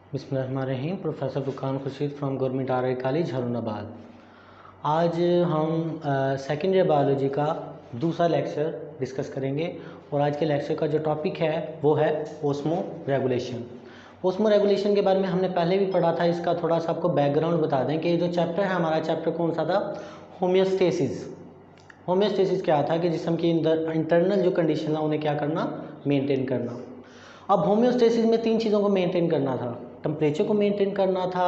बिस्मिल्लाहिर्रहमानिर्रहीम। Professor Furqan Khurshid from government R college Harunabad. आज हम सेकेंड ईयर बायोलॉजी का दूसरा लेक्चर डिस्कस करेंगे और आज के लेक्चर का जो टॉपिक है वो है ओस्मो रेगुलेशन। ओस्मो रेगुलेशन के बारे में हमने पहले भी पढ़ा था। इसका थोड़ा सा आपको बैकग्राउंड बता दें कि ये जो चैप्टर है हमारा चैप्टर कौन सा था, होम्योस्टेसिस। होम्योस्टेसिस क्या था कि जिस्म की इंटरनल जो कंडीशन है उन्हें क्या करना, मेंटेन करना। अब होम्योस्टेसिस में तीन चीज़ों को मेंटेन करना था, टेम्परेचर को मेंटेन करना था,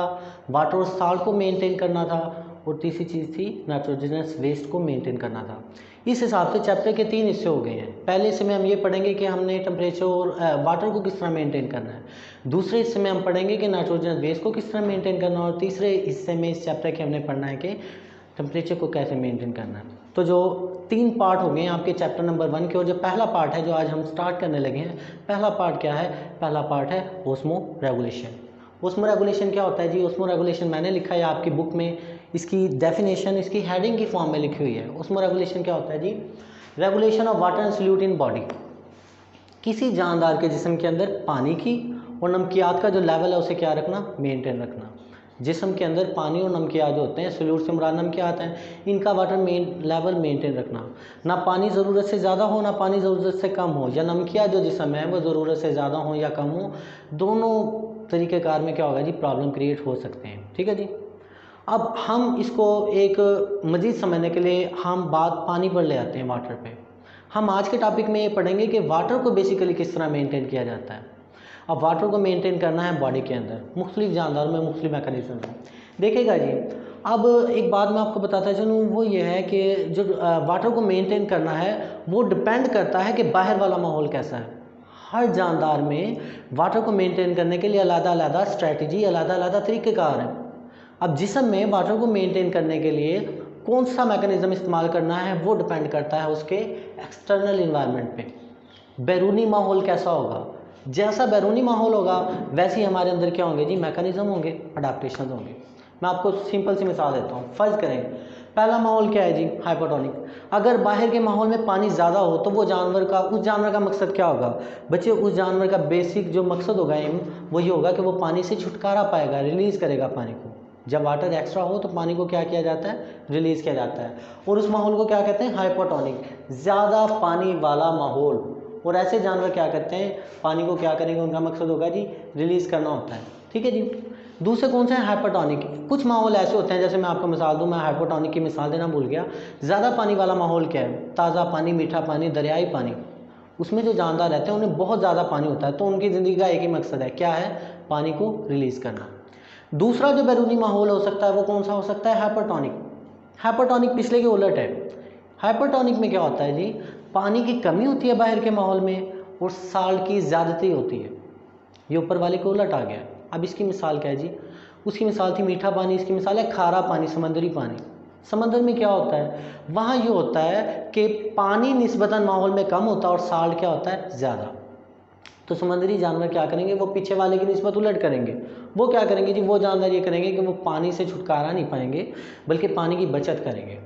वाटर और साल्ट को मेंटेन करना था और तीसरी चीज़ थी नाइट्रोजनस वेस्ट को मेंटेन करना था। इस हिसाब से चैप्टर के तीन हिस्से हो गए हैं। पहले हिस्से में हम ये पढ़ेंगे कि हमने टेम्परेचर और वाटर को किस तरह मेंटेन करना है। दूसरे हिस्से में हम पढ़ेंगे कि नाइट्रोजनस वेस्ट को किस तरह मेंटेन करना है और तीसरे हिस्से में इस चैप्टर के हमने पढ़ना है कि टेम्परेचर को कैसे मेंटेन करना है। तो जो तीन पार्ट हो गए हैं आपके चैप्टर नंबर 1 के, और जो पहला पार्ट है जो आज हम स्टार्ट करने लगे हैं, पहला पार्ट क्या है? पहला पार्ट है ओस्मो रेगुलेशन। ओस्मो रेगुलेशन क्या होता है जी? ओस्मो रेगुलेशन मैंने लिखा है आपकी बुक में, इसकी डेफिनेशन इसकी हेडिंग की फॉर्म में लिखी हुई है। ओस्मो रेगुलेशन क्या होता है जी? Regulation of water and solute in body. किसी जानदार के जिस्म के अंदर पानी की और नमकियात का जो लेवल है उसे क्या रखना, मेंटेन रखना। जिस्म के अंदर पानी और नमकियात जो होते हैं, सॉल्यूट से मुराद नमकियात हैं, इनका वाटर लेवल मेंटेन रखना। ना पानी ज़रूरत से ज़्यादा हो ना पानी ज़रूरत से कम हो, या नमकियात जो जिस्म है वो ज़रूरत से ज़्यादा हो या कम हो, दोनों तरीक़ेकार में क्या होगा जी, प्रॉब्लम क्रिएट हो सकते हैं। ठीक है जी। अब हम इसको एक मज़ीद समझने के लिए हम बात पानी पर ले आते हैं, वाटर पे। हम आज के टॉपिक में ये पढ़ेंगे कि वाटर को बेसिकली किस तरह मेंटेन किया जाता है। अब वाटर को मेंटेन करना है बॉडी के अंदर, मुख्तलिफ जानदारों में मुख्तलिफ मैकेनिज्म है। देखिएगा जी, अब एक बात मैं आपको बताता चलूँ, वो ये है कि जो वाटर को मेंटेन करना है वो डिपेंड करता है कि बाहर वाला माहौल कैसा है। हर जानदार में वाटर को मेंटेन करने के लिए अलग-अलग स्ट्रैटेजी, अलग-अलग तरीक़ेकार हैं। अब जिस्म में वाटर को मेंटेन करने के लिए कौन सा मैकेनिज़्म इस्तेमाल करना है वो डिपेंड करता है उसके एक्सटर्नल इन्वायरमेंट पे। बैरूनी माहौल कैसा होगा, जैसा बैरूनी माहौल होगा वैसे ही हमारे अंदर क्या होंगे जी, मैकेनिज़्म होंगे, अडाप्टेशन होंगे। मैं आपको सिंपल सी मिसाल देता हूँ। फ़र्ज़ करें पहला माहौल क्या है जी, हाइपोटोनिक। अगर बाहर के माहौल में पानी ज़्यादा हो तो वो उस जानवर का मकसद क्या होगा बच्चे? उस जानवर का बेसिक जो मकसद होगा वही होगा कि वो पानी से छुटकारा पाएगा, रिलीज़ करेगा पानी को। जब वाटर एक्स्ट्रा हो तो पानी को क्या किया जाता है, रिलीज़ किया जाता है। और उस माहौल को क्या कहते हैं, हाइपोटोनिक, ज़्यादा पानी वाला माहौल। और ऐसे जानवर क्या करते हैं, पानी को क्या करेंगे, उनका मकसद होगा जी रिलीज़ करना होता है। ठीक है जी। दूसरे कौन से हैं, हाइपोटोनिक। कुछ माहौल ऐसे होते हैं, जैसे मैं आपको मिसाल दूं, मैं हाइपोटोनिक की मिसाल देना भूल गया। ज़्यादा पानी वाला माहौल क्या है, ताज़ा पानी, मीठा पानी, दरियाई पानी। उसमें जो जानदार रहते हैं उन्हें बहुत ज़्यादा पानी होता है, तो उनकी ज़िंदगी का एक ही मकसद है, क्या है, पानी को रिलीज़ करना। दूसरा जो बैरूनी माहौल हो सकता है वो कौन सा हो सकता है, हाइपोटोनिक। हाइपोटोनिक पिछले के उलट है। हाइपोटोनिक में क्या होता है जी, पानी की कमी होती है बाहर के माहौल में और साल्ट की ज़्यादती होती है। ये ऊपर वाले को उलट आ गया। अब इसकी मिसाल क्या है जी, उसकी मिसाल थी मीठा पानी, इसकी मिसाल है खारा पानी, समंदरी पानी। समंदर में क्या होता है, वहाँ ये होता है कि पानी निस्बतन माहौल में कम होता है और साल्ट क्या होता है, ज़्यादा। तो समंदरी जानवर क्या करेंगे, वो पीछे वाले की निस्बत उलट करेंगे। वो क्या करेंगे जी, वो जानवर ये करेंगे कि वो पानी से छुटकारा नहीं पाएंगे बल्कि पानी की बचत करेंगे।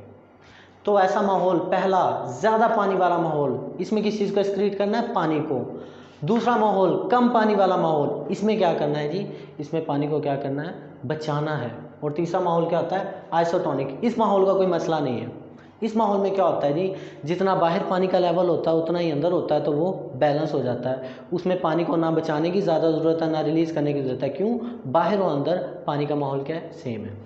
तो ऐसा माहौल पहला, ज़्यादा पानी वाला माहौल, इसमें किस चीज़ को एक्सक्रीट करना है, पानी को। दूसरा माहौल कम पानी वाला माहौल, इसमें क्या करना है जी, इसमें पानी को क्या करना है, बचाना है। और तीसरा माहौल क्या होता है, आइसोटोनिक। इस माहौल का कोई मसला नहीं है। इस माहौल में क्या होता है जी, जितना बाहर पानी का लेवल होता है उतना ही अंदर होता है, तो वो बैलेंस हो जाता है। उसमें पानी को ना बचाने की ज़्यादा ज़रूरत है ना रिलीज़ करने की ज़रूरत है। क्यों, बाहर और अंदर पानी का माहौल क्या है, सेम है।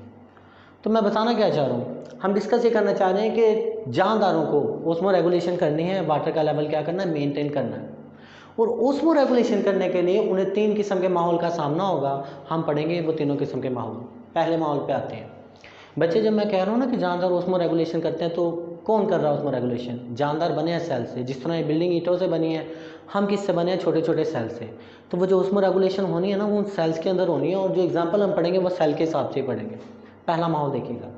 तो मैं बताना क्या चाह रहा हूँ, हम डिस्कस ये करना चाह रहे हैं कि जानदारों को ओस्मो रेगुलेशन करनी है, वाटर का लेवल क्या करना है, मेंटेन करना है। और ओस्मो रेगुलेशन करने के लिए उन्हें तीन किस्म के माहौल का सामना होगा। हम पढ़ेंगे वो तीनों किस्म के माहौल। पहले माहौल पे आते हैं बच्चे। जब मैं कह रहा हूँ ना कि जानदार ओस्मो रेगुलेशन करते हैं, तो कौन कर रहा है ओस्मो रेगुलेशन? जानदार बने हैं सेल से। जिस तरह ये बिल्डिंग ईंटों से बनी है, हम किससे बने हैं, छोटे छोटे सेल से। तो वो जो ओस्मो रेगुलेशन होनी है ना, वो उन सेल्स के अंदर होनी है। और जो एग्जाम्पल हम पढ़ेंगे वो सेल के हिसाब से ही पढ़ेंगे। पहला माहौल देखिएगा,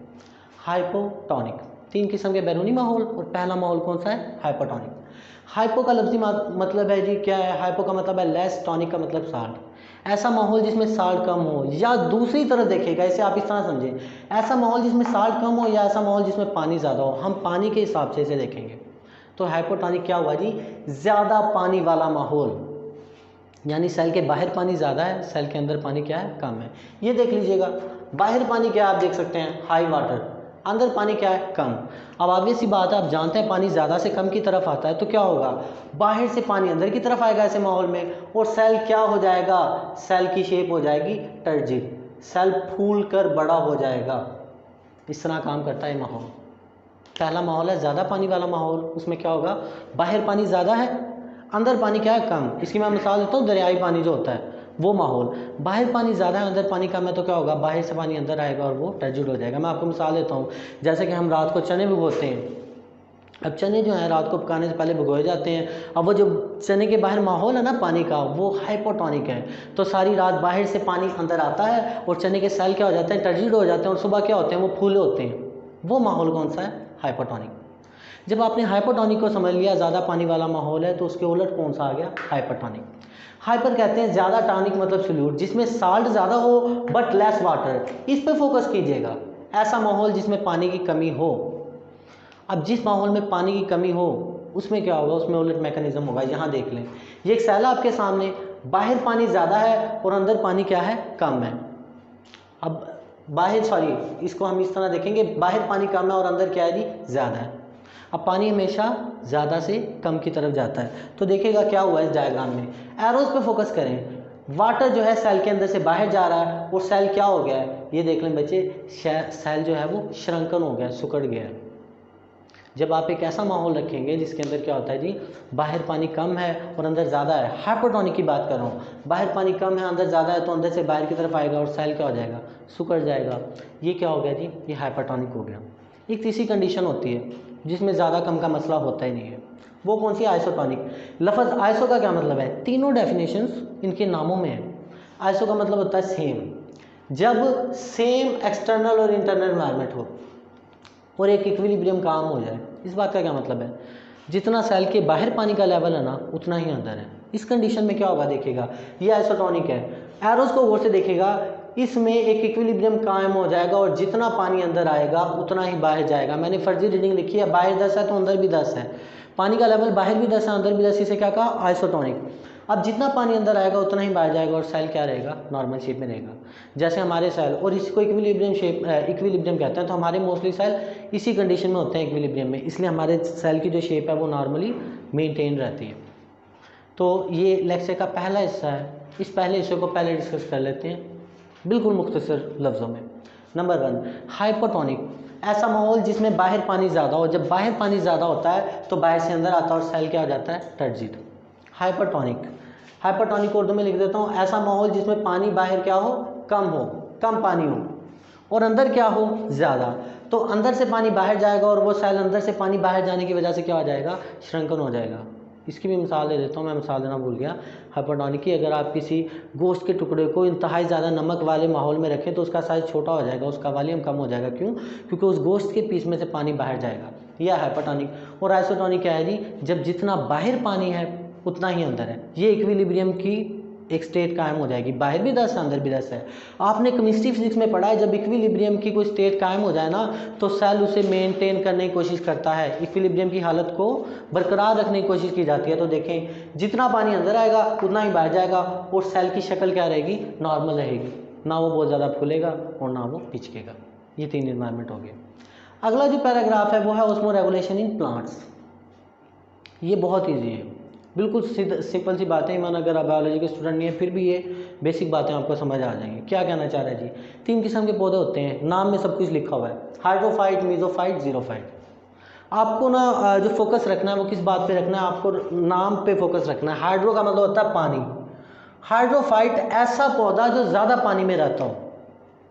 हाइपोटोनिक। तीन किस्म के बैरूनी माहौल, और पहला माहौल कौन सा है, हाइपोटोनिक। हाइपो का लफ्ज़ी मतलब है जी क्या है, हाइपो का मतलब है लेस, टॉनिक का मतलब साल्ट। ऐसा माहौल जिसमें साल्ट कम हो, या दूसरी तरफ देखिएगा, इसे आप इस तरह समझें, ऐसा माहौल जिसमें साल्ट कम हो या ऐसा माहौल जिसमें पानी ज़्यादा हो। हम पानी के हिसाब से इसे देखेंगे। तो हाइपोटोनिक क्या हुआ जी, ज़्यादा पानी वाला माहौल। यानी सेल के बाहर पानी ज़्यादा है, सेल के अंदर पानी क्या है, कम है। ये देख लीजिएगा, बाहर पानी क्या है आप देख सकते हैं हाई वाटर, अंदर पानी क्या है, कम। अब ऑब्वियस सी बात है, आप जानते हैं पानी ज़्यादा से कम की तरफ आता है तो क्या होगा, बाहर से पानी अंदर की तरफ आएगा ऐसे माहौल में, और सेल क्या हो जाएगा, सेल की शेप हो जाएगी टर्जिड, सेल फूल कर बड़ा हो जाएगा। इस तरह काम करता है माहौल। पहला माहौल है ज़्यादा पानी वाला माहौल, उसमें क्या होगा, बाहर पानी ज़्यादा है, अंदर पानी क्या है, कम। इसकी मैं मिसाल देता हूँ, दरियाई पानी जो होता है वो माहौल, बाहर पानी ज़्यादा है, अंदर पानी कम है, तो क्या होगा, बाहर से पानी अंदर आएगा और वो टर्जिड हो जाएगा। मैं आपको मिसाल देता हूँ, जैसे कि हम रात को चने भिगोते हैं। अब चने जो हैं रात को पकाने से पहले भिगोए जाते हैं। अब वो जो चने के बाहर माहौल है ना पानी का, वो हाइपोटोनिक है, तो सारी रात बाहर से पानी अंदर आता है और चने के सेल क्या हो जाते हैं, टर्जिड हो जाते हैं, और सुबह क्या होते हैं, वो फूले होते हैं। वो माहौल कौन सा है, हाइपोटोनिक। जब आपने हाइपोटोनिक को समझ लिया, ज़्यादा पानी वाला माहौल है, तो उसके उलट कौन सा आ गया, हाइपरटोनिक। हाइपर कहते हैं ज़्यादा, टॉनिक मतलब सॉल्यूट, जिसमें साल्ट ज़्यादा हो बट लेस वाटर। इस पे फोकस कीजिएगा, ऐसा माहौल जिसमें पानी की कमी हो। अब जिस माहौल में पानी की कमी हो उसमें क्या होगा, उसमें उलट मैकेनिज्म होगा। यहाँ देख लें, ये एक सेल आपके सामने, बाहर पानी ज़्यादा है और अंदर पानी क्या है, कम है। अब इसको हम इस तरह देखेंगे, बाहर पानी कम है और अंदर क्या है जी, ज़्यादा है। अब पानी हमेशा ज़्यादा से कम की तरफ जाता है, तो देखिएगा क्या हुआ इस डायग्राम में, एरोज पे फोकस करें। वाटर जो है सेल के अंदर से बाहर जा रहा है और सेल क्या हो गया है, ये देख लें बच्चे, सेल जो है वो श्रंकन हो गया, सिकुड़ गया है। जब आप एक ऐसा माहौल रखेंगे जिसके अंदर क्या होता है जी, बाहर पानी कम है और अंदर ज़्यादा है, हाइपोटोनिक की बात कर रहा हूँ, बाहर पानी कम है अंदर ज़्यादा है, तो अंदर से बाहर की तरफ आएगा और सेल क्या हो जाएगा, सिकुड़ जाएगा। ये क्या हो गया जी, ये हाइपोटोनिक हो गया। एक तीसरी कंडीशन होती है जिसमें ज़्यादा कम का मसला होता ही नहीं है, वो कौन सी, आइसोटोनिक। लफ्ज़ आइसो का क्या मतलब है, तीनों डेफिनेशंस इनके नामों में है। आइसो का मतलब होता है सेम, जब सेम एक्सटर्नल और इंटरनल एनवायरनमेंट हो और एक इक्विलिब्रियम काम हो जाए। इस बात का क्या मतलब है, जितना सेल के बाहर पानी का लेवल है ना उतना ही अंदर है। इस कंडीशन में क्या होगा, देखिएगा ये आइसोटोनिक है। एरोज को गौर से देखिएगा, इसमें एक इक्विलिब्रियम कायम हो जाएगा और जितना पानी अंदर आएगा उतना ही बाहर जाएगा। मैंने फर्जी रीडिंग लिखी है, बाहर 10 है तो अंदर भी 10 है, पानी का लेवल बाहर भी 10 है अंदर भी 10, इसे क्या कहा, आइसोटोनिक। अब जितना पानी अंदर आएगा उतना ही बाहर जाएगा और सेल क्या रहेगा, नॉर्मल शेप में रहेगा। जैसे हमारे सेल, और इसको इक्विलिब्रियम इक्विलिब्रियम कहते हैं, तो हमारे मोस्टली सेल इसी कंडीशन में होते हैं इक्विलिब्रियम में, इसलिए हमारे सेल की जो शेप है वो नॉर्मली मेंटेन रहती है। तो ये लेक्चर का पहला हिस्सा है, इस पहले हिस्से को पहले डिस्कस कर लेते हैं बिल्कुल मुख्तसर लफ्ज़ों में। नंबर 1, हाइपोटोनिक, ऐसा माहौल जिसमें बाहर पानी ज़्यादा हो। जब बाहर पानी ज़्यादा होता है तो बाहर से अंदर आता है और सेल क्या हो जाता है, टर्जिड। हाइपरटोनिक, हाइपरटोनिक को उर्दू में लिख देता हूँ, ऐसा माहौल जिसमें पानी बाहर क्या हो, कम पानी हो और अंदर क्या हो, ज़्यादा। तो अंदर से पानी बाहर जाएगा और वो सेल अंदर से पानी बाहर जाने की वजह से क्या हो जाएगा, श्रंकन हो जाएगा। इसकी भी मिसाल दे देता हूँ, मैं मिसाल देना भूल गया हाइपोटोनिक की। अगर आप किसी गोश्त के टुकड़े को इंतहाई ज़्यादा नमक वाले माहौल में रखें तो उसका साइज़ छोटा हो जाएगा, उसका वॉल्यूम कम हो जाएगा। क्यों, क्योंकि उस गोश्त के पीस में से पानी बाहर जाएगा। यह हाइपोटोनिक। और आइसोटोनिक क्या है जी, जब जितना बाहर पानी है उतना ही अंदर है। ये इक्विलिब्रियम की एक स्टेट कायम हो जाएगी, बाहर भी 10 है अंदर भी 10 है। आपने केमिस्ट्री फिजिक्स में पढ़ा है, जब इक्विलिब्रियम की कोई स्टेट कायम हो जाए ना तो सेल उसे मेंटेन करने की कोशिश करता है, इक्विलिब्रियम की हालत को बरकरार रखने की कोशिश की जाती है। तो देखें, जितना पानी अंदर आएगा उतना ही बाहर जाएगा और सेल की शक्ल क्या रहेगी, नॉर्मल रहेगी, ना वो बहुत ज़्यादा फूलेगा और ना वो पिचकेगा। ये 3 एनवायरनमेंट हो गए। अगला जो पैराग्राफ है वो है ऑस्मो रेगुलेशन इन प्लांट्स। ये बहुत ईजी है, बिल्कुल सिंपल सी बातें। ईमान अगर आप बायोलॉजी के स्टूडेंट नहीं है फिर भी ये बेसिक बातें आपको समझ आ जाएंगी। क्या कहना चाह रहा है जी, 3 किस्म के पौधे होते हैं, नाम में सब कुछ लिखा हुआ है, हाइड्रोफाइट, मीजोफाइट, जीरोफाइट। आपको ना जो फोकस रखना है वो किस बात पे रखना है, आपको नाम पे फोकस रखना है। हाइड्रो का मतलब होता है पानी। हाइड्रोफाइट ऐसा पौधा जो ज़्यादा पानी में रहता हो।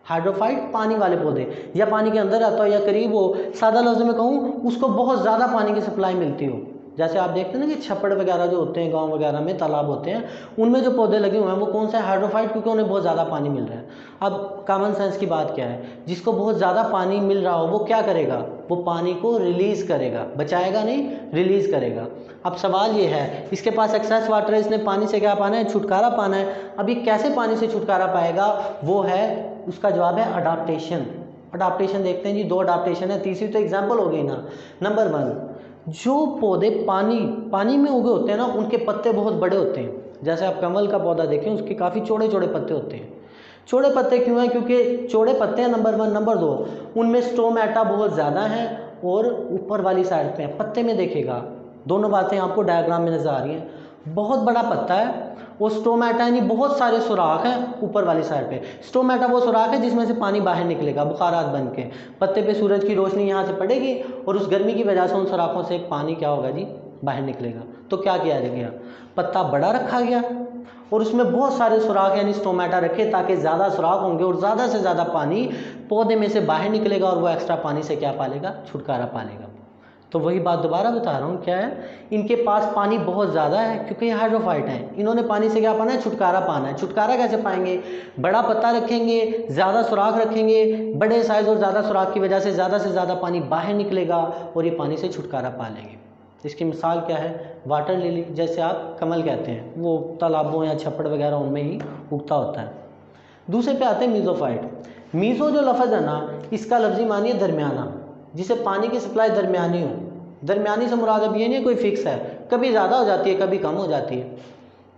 हाइड्रोफाइट पानी वाले पौधे, या पानी के अंदर रहता हो या करीब हो। सादा लफ्ज़ में कहूँ, उसको बहुत ज़्यादा पानी की सप्लाई मिलती हो। जैसे आप देखते हैं ना कि छप्पड़ वगैरह जो होते हैं गांव वगैरह में, तालाब होते हैं, उनमें जो पौधे लगे हुए हैं वो कौन सा है, हाइड्रोफाइट, क्योंकि उन्हें बहुत ज़्यादा पानी मिल रहा है। अब कॉमन सेंस की बात क्या है, जिसको बहुत ज़्यादा पानी मिल रहा हो वो क्या करेगा, वो पानी को रिलीज़ करेगा, बचाएगा नहीं, रिलीज़ करेगा। अब सवाल ये है, इसके पास एक्सेस वाटर है, इसने पानी से क्या पाना है, छुटकारा पाना है। अब ये कैसे पानी से छुटकारा पाएगा, वो है, उसका जवाब है अडाप्टेशन। अडाप्टेशन देखते हैं जी, 2 अडाप्टेशन है, तीसरी तो एग्जाम्पल हो गई ना। नंबर 1, जो पौधे पानी में उगे होते हैं ना उनके पत्ते बहुत बड़े होते हैं, जैसे आप कमल का पौधा देखें, उसके काफ़ी चौड़े चौड़े पत्ते होते हैं। चौड़े पत्ते क्यों हैं? क्योंकि चौड़े पत्ते हैं नंबर 1, नंबर 2 उनमें स्टोमेटा बहुत ज़्यादा है और ऊपर वाली साइड पे है। पत्ते में देखेगा, दोनों बातें आपको डायग्राम में नज़र आ रही हैं। बहुत बड़ा पत्ता है और स्टोमेटा यानी बहुत सारे सुराख हैं ऊपर वाली साइड पे। स्टोमेटा वो सुराख है जिसमें से पानी बाहर निकलेगा बुखारात बन के। पत्ते पे सूरज की रोशनी यहाँ से पड़ेगी और उस गर्मी की वजह से उन सुराखों से पानी क्या होगा जी, बाहर निकलेगा। तो क्या किया गया, पत्ता बड़ा रखा गया और उसमें बहुत सारे सुराख यानी स्टोमेटा रखे ताकि ज़्यादा सुराख होंगे और ज़्यादा से ज़्यादा पानी पौधे में से बाहर निकलेगा और वो एक्स्ट्रा पानी से क्या पालेगा, छुटकारा पालेगा। तो वही बात दोबारा बता रहा हूँ, क्या है, इनके पास पानी बहुत ज़्यादा है क्योंकि ये हाइड्रोफाइट हैं। इन्होंने पानी से क्या पाना है, छुटकारा पाना है। छुटकारा कैसे पाएंगे, बड़ा पत्ता रखेंगे, ज़्यादा सुराख रखेंगे, बड़े साइज़ और ज़्यादा सुराख की वजह से ज़्यादा पानी बाहर निकलेगा और ये पानी से छुटकारा पा लेंगे। इसकी मिसाल क्या है, वाटर लिली, जैसे आप कमल कहते हैं, वो तालाबों या छप्पड़ वगैरह उनमें ही उगता होता है। दूसरे पे आते हैं मीज़ोफाइट। मीज़ो जो लफ्ज़ है ना, इसका लफ्ज़ी मानी है दरमियाना, जिसे पानी की सप्लाई दरमियानी हो। दरमियानी से मुराद अब ये नहीं कोई फिक्स है, कभी ज़्यादा हो जाती है कभी कम हो जाती है।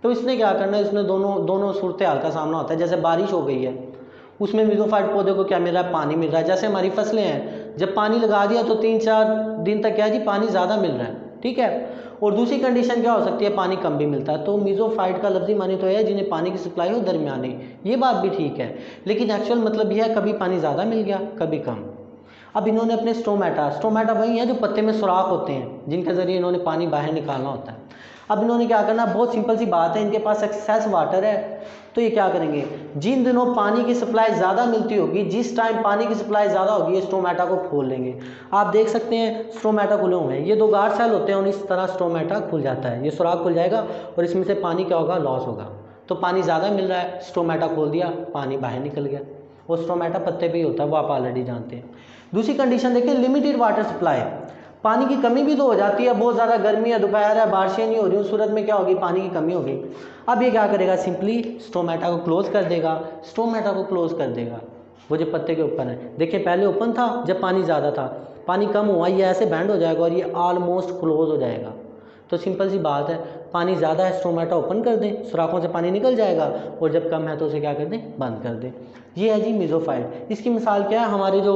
तो इसने क्या करना है, इसने दोनों सूरत हाल का सामना होता है। जैसे बारिश हो गई है, उसमें मीज़ोफाइट पौधे को क्या मिल रहा है, पानी मिल रहा है। जैसे हमारी फसलें हैं, जब पानी लगा दिया तो 3-4 दिन तक क्या है जी, पानी ज़्यादा मिल रहा है, ठीक है। और दूसरी कंडीशन क्या हो सकती है, पानी कम भी मिलता है। तो मीज़ोफाइट का लफ्ज़ी मानी तो है जिन्हें पानी की सप्लाई हो दरमियानी। ये बात भी ठीक है, लेकिन एक्चुअल मतलब यह है कभी पानी ज़्यादा मिल गया कभी कम। अब इन्होंने अपने स्टोमेटा वही है जो पत्ते में सुराख होते हैं जिनके ज़रिए इन्होंने पानी बाहर निकालना होता है। अब इन्होंने क्या करना, बहुत सिंपल सी बात है, इनके पास एक्सेस वाटर है, तो ये क्या करेंगे, जिन दिनों पानी की सप्लाई ज़्यादा मिलती होगी, जिस टाइम पानी की सप्लाई ज़्यादा होगी, ये स्टोमेटा को खोल लेंगे। आप देख सकते हैं स्टोमेटा खुले हुए हैं, ये 2 गार्ड सेल होते हैं और इस तरह स्टोमेटा खुल जाता है, ये सुराख खुल जाएगा और इसमें से पानी क्या होगा, लॉस होगा। तो पानी ज़्यादा मिल रहा है, स्टोमेटा खोल दिया, पानी बाहर निकल गया। और स्टोमेटा पत्ते पे ही होता है, वो आप ऑलरेडी जानते हैं। दूसरी कंडीशन देखिए, लिमिटेड वाटर सप्लाई। पानी की कमी भी तो हो जाती है, बहुत ज़्यादा गर्मी है, दोपहर है, बारिशें नहीं हो रही, उस सूरत में क्या होगी, पानी की कमी होगी। अब ये क्या करेगा, सिंपली स्टोमेटा को क्लोज कर देगा, स्टोमेटा को क्लोज कर देगा। वो जो पत्ते के ऊपर है, देखिए पहले ओपन था जब पानी ज़्यादा था, पानी कम हुआ, ये ऐसे बैंड हो जाएगा और ये ऑलमोस्ट क्लोज हो जाएगा। तो सिंपल सी बात है, पानी ज़्यादा है स्टोमेटा ओपन कर दें, सुराखों से पानी निकल जाएगा, और जब कम है तो उसे क्या कर दें, बंद कर दें। ये है जी मीज़ोफाइट। इसकी मिसाल क्या है, हमारे जो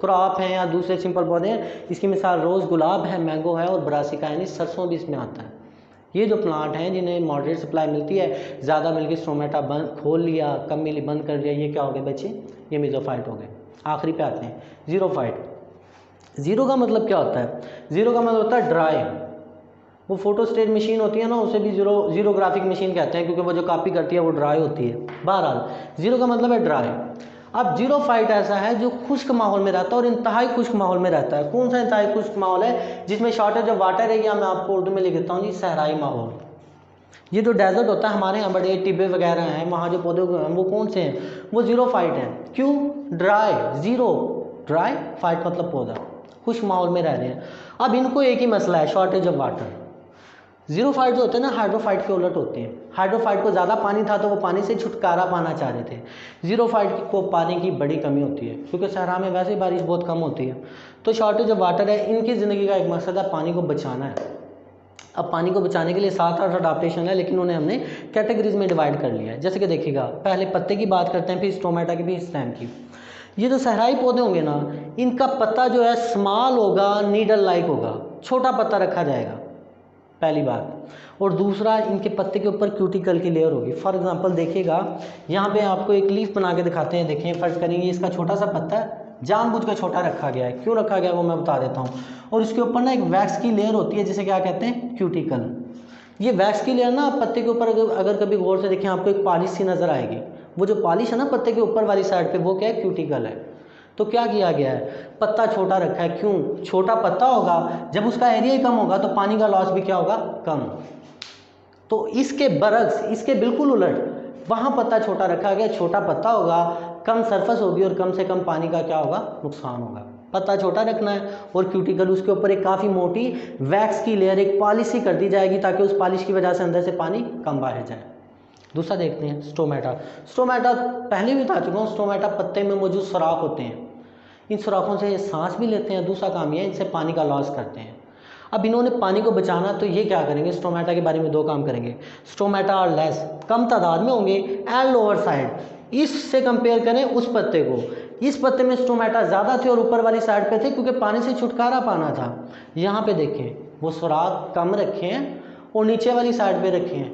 क्रॉप हैं या दूसरे सिंपल पौधे हैं, इसकी मिसाल रोज़, गुलाब है, मैंगो है और ब्रासिका यानी सरसों भी इसमें आता है। ये जो प्लांट हैं जिन्हें मॉडरेट सप्लाई मिलती है, ज़्यादा मिलकर स्टोमेटा बंद खोल लिया, कम मिली बंद कर दिया, ये क्या हो गए बच्चे, ये मीज़ोफाइट हो गए। आखिरी पे आते हैं ज़ीरोफाइट। ज़ीरो का मतलब क्या होता है, ज़ीरो का मतलब होता है ड्राई। वो फोटो स्टेट मशीन होती है ना, उसे भी ज़ीरोग्राफिक मशीन कहते हैं क्योंकि वो जो कॉपी करती है वो ड्राई होती है। बहरहाल ज़ीरो का मतलब है ड्राई। अब ज़ीरोफाइट ऐसा है जो खुश्क माहौल में रहता है और इंतहाई खुश्क माहौल में रहता है। कौन सा इंतहाई खुश्क माहौल है, जिसमें शॉर्टेज ऑफ वाटर है, या मैं आपको उर्दू में लिख देता हूँ जी, सहराई माहौल। ये जो डेजर्ट होता है हमारे यहाँ, बड़े टिब्बे वगैरह हैं, वहाँ जो पौधे हैं वो कौन से हैं, वो ज़ीरोफाइट हैं। क्यों, ड्राई, ज़ीरो ड्राई, फाइट मतलब पौधा, खुश्क माहौल में रह रहे हैं। अब इनको एक ही मसला है, शॉर्टेज ऑफ वाटर। ज़ीरोफाइट जो होते हैं ना, हाइड्रोफाइट के उलट होते हैं। हाइड्रोफाइट को ज़्यादा पानी था तो वो पानी से छुटकारा पाना चाह रहे थे। ज़ीरोफाइट को पानी की बड़ी कमी होती है क्योंकि सहरा में वैसे बारिश बहुत कम होती है, तो शॉर्टेज ऑफ वाटर है। इनकी ज़िंदगी का एक मकसद है पानी को बचाना है। अब पानी को बचाने के लिए 7-8 अडाप्टेशन है, लेकिन उन्हें हमने कैटेगरीज में डिवाइड कर लिया है। जैसे कि देखिएगा, पहले पत्ते की बात करते हैं, फिर स्टोमेटा की, फिर स्टेम की। ये जो सहराई पौधे होंगे ना, इनका पत्ता जो है स्मॉल होगा, नीडल लाइक होगा, छोटा पत्ता रखा जाएगा, पहली बात। और दूसरा, इनके पत्ते के ऊपर क्यूटिकल की लेयर होगी। फॉर एग्जांपल देखिएगा, यहाँ पे आपको एक लीफ बना के दिखाते हैं। देखें, फर्ज करेंगे इसका छोटा सा पत्ता है, जानबूझ कर छोटा रखा गया है। क्यों रखा गया है वो मैं बता देता हूँ। और इसके ऊपर ना एक वैक्स की लेयर होती है जिसे क्या कहते हैं, क्यूटिकल। ये वैक्स की लेयर ना पत्ते के ऊपर अगर कभी गौर से देखें, आपको एक पॉलिश सी नज़र आएगी। वो जो पॉलिश है ना पत्ते के ऊपर वाली साइड पे, वो क्या है, क्यूटिकल है। तो क्या किया गया है, पत्ता छोटा रखा है। क्यों, छोटा पत्ता होगा, जब उसका एरिया ही कम होगा तो पानी का लॉस भी क्या होगा, कम। तो इसके बरक्स, इसके बिल्कुल उलट, वहाँ पत्ता छोटा रखा गया, छोटा पत्ता होगा, कम सरफेस होगी और कम से कम पानी का क्या होगा, नुकसान होगा। पत्ता छोटा रखना है और क्यूटिकल, उसके ऊपर एक काफ़ी मोटी वैक्स की लेयर, एक पॉलिश सी कर दी जाएगी ताकि उस पॉलिश की वजह से अंदर से पानी कम बाहर जाए। दूसरा देखते हैं स्टोमेटा। स्टोमेटा पहले भी बता चुका हूँ, स्टोमेटा पत्ते में मौजूद सुराख होते हैं। इन सुराखों से ये सांस भी लेते हैं। दूसरा काम ये है, इनसे पानी का लॉस करते हैं। अब इन्होंने पानी को बचाना, तो ये क्या करेंगे, स्टोमेटा के बारे में दो काम करेंगे। स्टोमेटा और लेस, कम तादाद में होंगे, एंड लोअर साइड, इससे कंपेयर करें उस पत्ते को। इस पत्ते में स्टोमेटा ज़्यादा थे और ऊपर वाली साइड पे थे क्योंकि पानी से छुटकारा पाना था। यहाँ पे देखें वो सुराख कम रखे हैं और नीचे वाली साइड पे रखे हैं।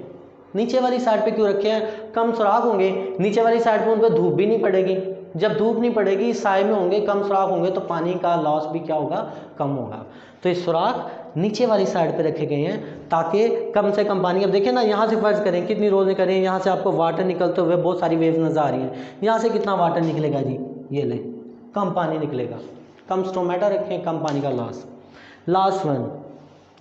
नीचे वाली साइड पे क्यों रखे हैं, कम सुराख होंगे, नीचे वाली साइड पे उन पर धूप भी नहीं पड़ेगी। जब धूप नहीं पड़ेगी, साए में होंगे, कम सुराख होंगे, तो पानी का लॉस भी क्या होगा, कम होगा। तो ये सुराख नीचे वाली साइड पे रखे गए हैं ताकि कम से कम पानी। अब देखिए ना, यहाँ से फर्ज करें कितनी रोज करें, यहाँ से आपको वाटर निकलते हुए बहुत सारी वेव्स नजर आ रही हैं। यहाँ से कितना वाटर निकलेगा जी, ये ले, कम पानी निकलेगा। कम स्टोमेटा रखें, कम पानी का लॉस। लास्ट वन,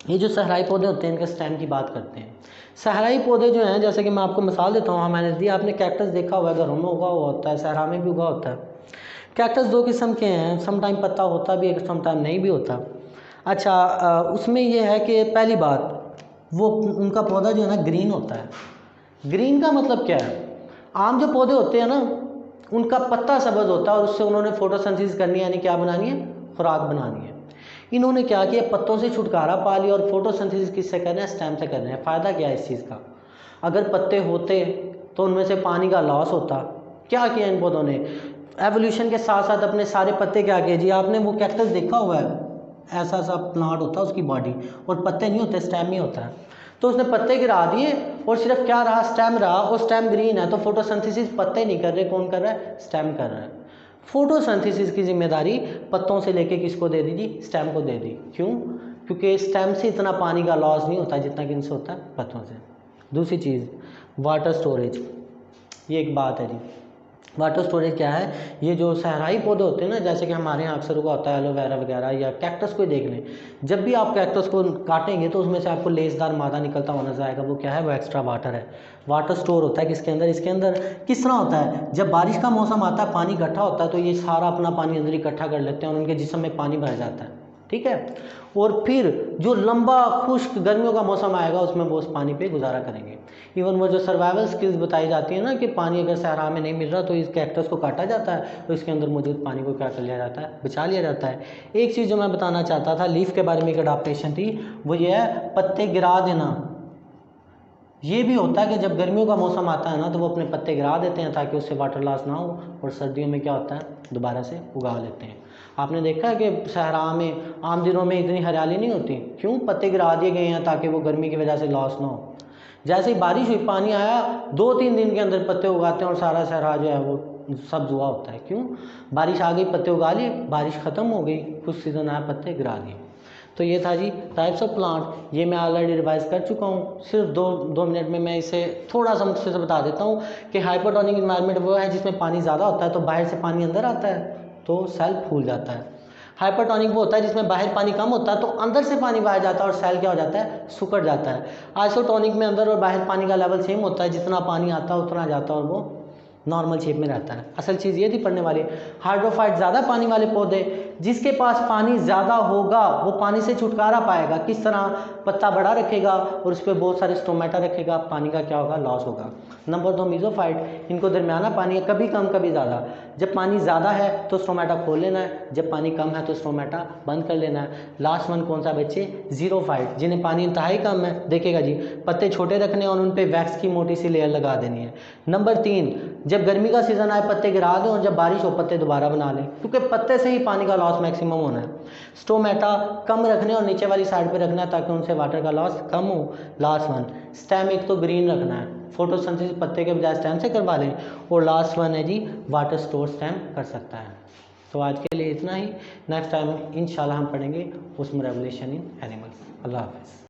ये जो सहराई पौधे होते हैं इनके स्टेम की बात करते हैं। सहराई पौधे जो हैं, जैसे कि मैं आपको मिसाल देता हूँ, हाँ मैंने दी, आपने कैक्टस देखा हुआ है, घरों में उगा हुआ होता है, सहरा में भी उगा होता है। कैक्टस दो किस्म के हैं, सम टाइम पत्ता होता भी है, सम टाइम नहीं भी होता। अच्छा, उसमें ये है कि पहली बात, वो उनका पौधा जो है ना ग्रीन होता है। ग्रीन का मतलब क्या है, आम जो पौधे होते हैं ना उनका पत्ता सब्ज होता है और उससे उन्होंने फोटोसिंथेसिस करनी है, यानी क्या बनानी है, खुराक बनानी है। इन्होंने क्या किया, पत्तों से छुटकारा पा लिया और फोटोसिंथेसिस किससे कर रहे हैं, स्टेम से कर रहे हैं। फ़ायदा क्या है इस चीज़ का, अगर पत्ते होते तो उनमें से पानी का लॉस होता। क्या किया इन पौधों ने, एवोल्यूशन के साथ साथ अपने सारे पत्ते क्या किए जी, आपने वो कैक्टस देखा हुआ है, ऐसा सा प्लांट होता है उसकी बॉडी, और पत्ते नहीं होते, स्टेम ही होता है। तो उसने पत्ते गिरा दिए और सिर्फ क्या रहा, स्टेम रहा, और स्टेम ग्रीन है, तो फोटोसिंथेसिस पत्ते नहीं कर रहे, कौन कर रहा है, स्टेम कर रहा है। फोटोसिंथेसिस की जिम्मेदारी पत्तों से लेके किसको दे दी जी, स्टेम को दे दी। क्यों, क्योंकि स्टेम से इतना पानी का लॉस नहीं होता जितना कि इनसे होता है पत्तों से। दूसरी चीज़, वाटर स्टोरेज, ये एक बात है जी। वाटर स्टोरेज क्या है, ये जो सहराई पौधे होते हैं ना, जैसे कि हमारे यहाँ अक्सर उगा होता है एलोवेरा वगैरह, या कैक्टस को देख लें, जब भी आप कैक्टस को काटेंगे तो उसमें से आपको लेसदार मादा निकलता हुआ नजर आएगा। वो क्या है, वो एक्स्ट्रा वाटर है। वाटर स्टोर होता है किसके अंदर, इसके अंदर। किस तरह होता है, जब बारिश का मौसम आता है, पानी इकट्ठा होता है, तो ये सारा अपना पानी अंदर इकट्ठा कर लेते हैं और उनके जिस्म में पानी भर जाता है, ठीक है। और फिर जो लंबा खुश्क गर्मियों का मौसम आएगा उसमें वो उस पानी पे गुजारा करेंगे। इवन वो जो सर्वाइवल स्किल्स बताई जाती है ना, कि पानी अगर सहरा में नहीं मिल रहा तो इस कैक्टस को काटा जाता है, तो इसके अंदर मौजूद पानी को क्या कर लिया जाता है, बचा लिया जाता है। एक चीज़ जो मैं बताना चाहता था, लीफ के बारे में एक अडाप्टेशन थी, वो ये है पत्ते गिरा देना। ये भी होता है कि जब गर्मियों का मौसम आता है ना, तो वो अपने पत्ते गिरा देते हैं ताकि उससे वाटर लॉस ना हो, और सर्दियों में क्या होता है, दोबारा से उगा लेते हैं। आपने देखा है कि सहरा में आम दिनों में इतनी हरियाली नहीं होती, क्यों, पत्ते गिरा दिए गए हैं ताकि वो गर्मी की वजह से लॉस ना हो। जैसे ही बारिश हुई, पानी आया, 2-3 दिन के अंदर पत्ते उगाते हैं और सारा सहरा जो है वो सब्ज हुआ होता है। क्यों, बारिश आ गई, पत्ते उगा लिए, बारिश ख़त्म हो गई, कुछ सीजन आया, पत्ते गिरा दिए। तो ये था जी टाइप्स ऑफ प्लांट, ये मैं ऑलरेडी रिवाइज कर चुका हूँ। सिर्फ दो मिनट में मैं इसे थोड़ा सा मुझसे बता देता हूँ कि हाइपोटोनिक इन्वायरमेंट वो है जिसमें पानी ज़्यादा होता है, तो बाहर से पानी अंदर आता है तो सेल फूल जाता है। हाइपरटोनिक वो होता है जिसमें बाहर पानी कम होता है तो अंदर से पानी बाहर जाता है और सेल क्या हो जाता है, सुकड़ जाता है। आइसोटोनिक में अंदर और बाहर पानी का लेवल सेम होता है, जितना पानी आता है उतना जाता है और वो नॉर्मल शेप में रहता है। असल चीज़ ये थी पढ़ने वाली, हाइड्रोफाइट ज़्यादा पानी वाले पौधे, जिसके पास पानी ज़्यादा होगा वो पानी से छुटकारा पाएगा। किस तरह, पत्ता बड़ा रखेगा और उस पर बहुत सारे स्टोमेटा रखेगा, पानी का क्या होगा, लॉस होगा। नंबर 2 मीजोफाइट, इनको दरमियाना पानी है, कभी कम कभी ज़्यादा। जब पानी ज़्यादा है तो स्टोमेटा खोल लेना है, जब पानी कम है तो स्टोमेटा बंद कर लेना है। लास्ट वन कौन सा बच्चे, जीरोफाइट, जिन्हें पानी इंतहाई कम है। देखेगा जी, पत्ते छोटे रखने और उन पर वैक्स की मोटी सी लेयर लगा देनी है। नंबर 3, जब गर्मी का सीज़न आए पत्ते गिरा दें और जब बारिश हो पत्ते दोबारा बना लें, क्योंकि पत्ते से ही पानी का लॉस मैक्सिमम होना है। स्टोमेटा कम रखने और नीचे वाली साइड पे रखना है ताकि उनसे वाटर का लॉस कम हो। लास्ट वन, स्टेम एक तो ग्रीन रखना है, फोटोसिंथेसिस पत्ते के बजाय स्टेम से करवा लें। और लास्ट वन है जी, वाटर स्टोर स्टेम कर सकता है। तो आज के लिए इतना ही, नेक्स्ट टाइम इंशाल्लाह हम पढ़ेंगे उसमें रेगुलेशन इन एनिमल्स। अल्लाह हाफ़िज़।